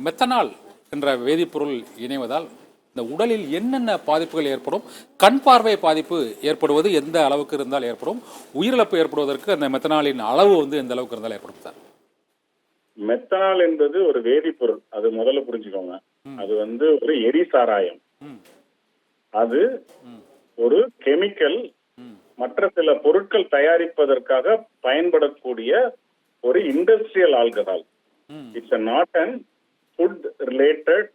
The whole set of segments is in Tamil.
மெத்தனால் என்ற வேதிப்பொருள் இணைவதால் இந்த உடலில் என்னென்ன பாதிப்புகள் ஏற்படும், கண் பார்வை பாதிப்பு ஏற்படுவது எந்த அளவுக்கு இருந்தால் ஏற்படும், உயிரிழப்பு ஏற்படுவதற்கு அந்த மெத்தனாலின் அளவு எந்த அளவுக்கு இருந்தால் ஏற்படும் சார்? மெத்தனால் என்பது ஒரு வேதிப்பொருள், அது முதல்ல புரிஞ்சுக்கோங்க. அது ஒரு எரிசாராயம். அது ஒரு கெமிக்கல், மற்ற சில பொருட்கள் தயாரிப்பதற்காக பயன்படக்கூடிய ஒரு industrial alcohol. It's not an food related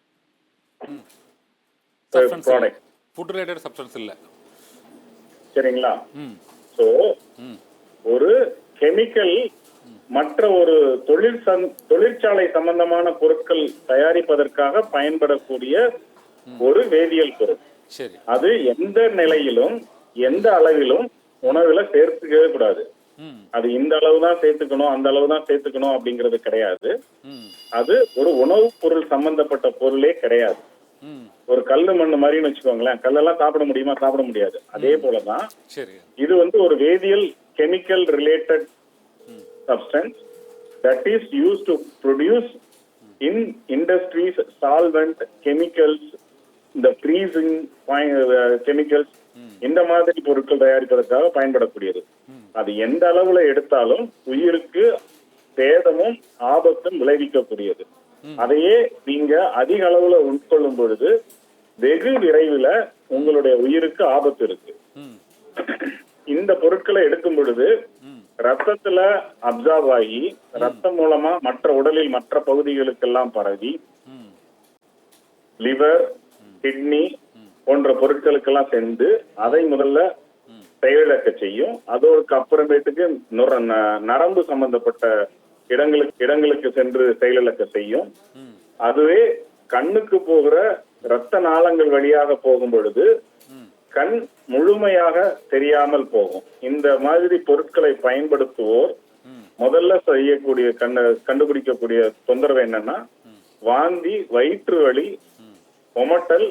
product. Food related substance இல்ல, சரிங்களா? சோ ஒரு கெமிக்கல் மற்ற ஒரு தொழிற்சாலை சம்பந்தமான பொருட்கள் தயாரிப்பதற்காக பயன்படக்கூடிய ஒரு வேதியியல் பொருள். அது எந்த நிலையிலும் எந்த அளவிலும் உணவுல சேர்த்துக்கவே கூடாது. அது இந்த அளவு தான் சேர்த்துக்கணும், அந்த அளவு தான் சேர்த்துக்கணும் அப்படிங்கிறது கிடையாது. அது ஒரு உணவுப் பொருள் சம்பந்தப்பட்ட பொருளே கிடையாது. ஒரு கல்லு மண்ணு மாதிரின்னு வச்சுக்கோங்களேன். கல்லெல்லாம் சாப்பிட முடியுமா? சாப்பிட முடியாது. அதே போலதான் இது ஒரு வேதியியல் chemical related substance that is used to produce in industries solvent chemicals, the freezing chemicals, இந்த மாதிரி பொருட்கள் தயாரிப்பதற்காக பயன்படக்கூடியது. அது எந்த அளவுல எடுத்தாலும் உயிருக்கு சேதமும் ஆபத்தும் விளைவிக்கக்கூடியது. அதையே நீங்க அதிக அளவுல உட்கொள்ளும் பொழுது வெகு விரைவில் உங்களுடைய உயிருக்கு ஆபத்து இருக்கு. இந்த பொருட்களை எடுக்கும் பொழுது ரத்தத்துல அப்சார்வ் ஆகி ரத்தம் மூலமா மற்ற உடலில் மற்ற பகுதிகளுக்கெல்லாம் பரவி லிவர், கிட்னி போன்ற பொருட்களுக்கெல்லாம் சேர்ந்து அதை முதல்ல செயலிழக்க செய்யும். அதோருக்கு அப்புறமேட்டுக்கு நரம்பு சம்பந்தப்பட்ட இடங்களுக்கு சென்று செயலிழக்க செய்யும். அதுவே கண்ணுக்கு போகிற ரத்த நாளங்கள் வழியாக போகும் பொழுது கண் முழுமையாக தெரியாமல் போகும். இந்த மாதிரி பொருட்களை பயன்படுத்துவோர் முதல்ல செய்யக்கூடிய கண்டுபிடிக்கக்கூடிய தொந்தரவு என்னன்னா வாந்தி, வயிற்று வலி, ஒமட்டல்,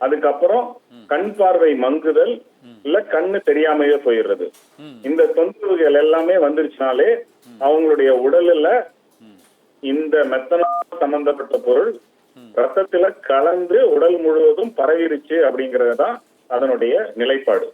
அதுக்கப்புறம் கண் பார்வை மங்குதல், இல்ல கண்ணு தெரியாமையே போயிடுறது. இந்த தொந்தரவுகள் எல்லாமே வந்துருச்சுனாலே அவங்களுடைய உடல்ல இந்த மெத்தனால் சம்பந்தப்பட்ட பொருள் ரத்தத்துல கலந்து உடல் முழுவதும் பரவிருச்சு அப்படிங்கறதுதான் அதனுடைய நிலைப்பாடு.